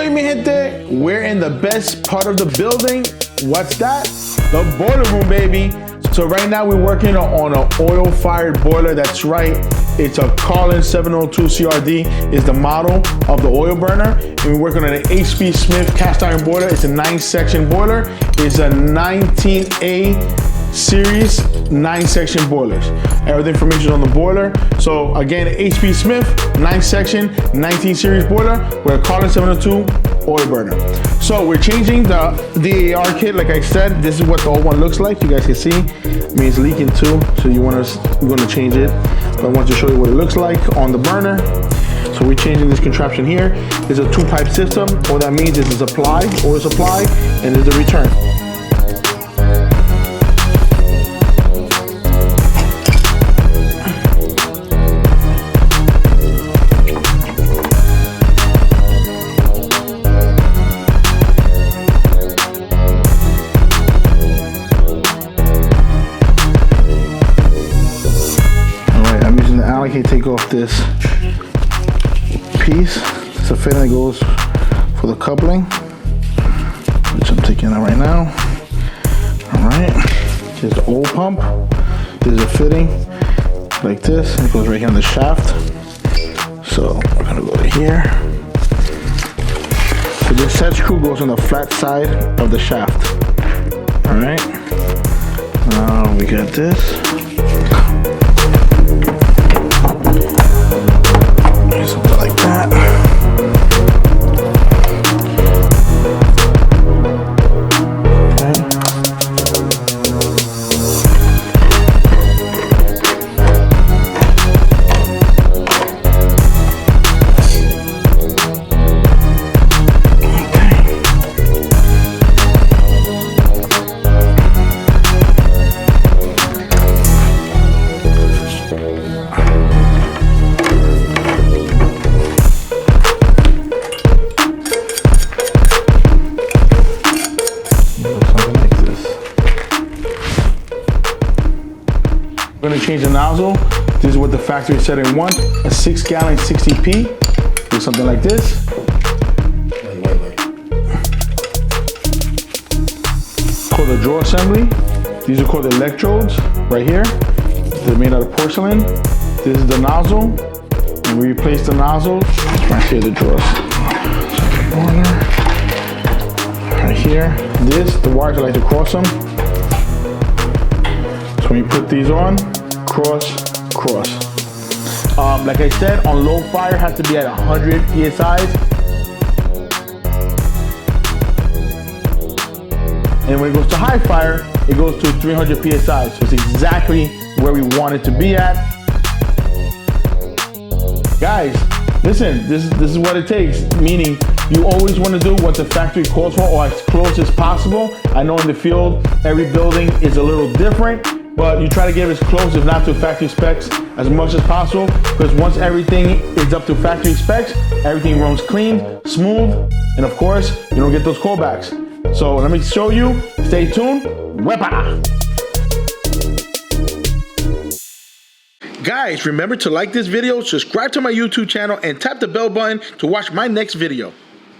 Hola mi gente, we're in the best part of the building. What's that? The boiler room, baby. So right now we're working on an oil-fired boiler. That's right. It's a Carlin 702 CRD is the model of the oil burner. And we're working on an H.B Smith cast iron boiler. It's a 9-section boiler. It's a 19A series 9-section boilers. Everything information on the boiler. So again, H.B Smith 9-section 19 series boiler with a Carlin 702 oil burner. So we're changing the AR kit. Like I said, this is what the old one looks like. You guys can see. I mean, it's leaking too, so we're gonna change it. But I want to show you what it looks like on the burner. So we're changing this contraption here. It's a 2-pipe system. All that means is the supply, oil supply, and there's the return. I can take off this piece. It's a fitting that goes for the coupling, which I'm taking out right now. All right, here's the oil pump. There's a fitting like this. It goes right here on the shaft. So we're gonna go to here. So this set screw goes on the flat side of the shaft. All right. Now we got this. Something like that. We're gonna change the nozzle. This is what the factory setting wants. A 6-gallon 60P. Do something like this. Called the drawer assembly. These are called electrodes right here. They're made out of porcelain. This is the nozzle. And we replace the nozzle. Right here, the drawers. Right here. The wires, I like to cross them. So when you put these on, cross. Like I said, on low fire, has to be at 100 PSI. And when it goes to high fire, it goes to 300 PSI. So it's exactly where we want it to be at. Guys, listen, this is what it takes. Meaning, you always want to do what the factory calls for or as close as possible. I know in the field, every building is a little different. But you try to get as close, if not to factory specs, as much as possible, because once everything is up to factory specs, everything runs clean, smooth, and of course, you don't get those callbacks. So let me show you. Stay tuned. Wepa! Guys, remember to like this video, subscribe to my YouTube channel, and tap the bell button to watch my next video.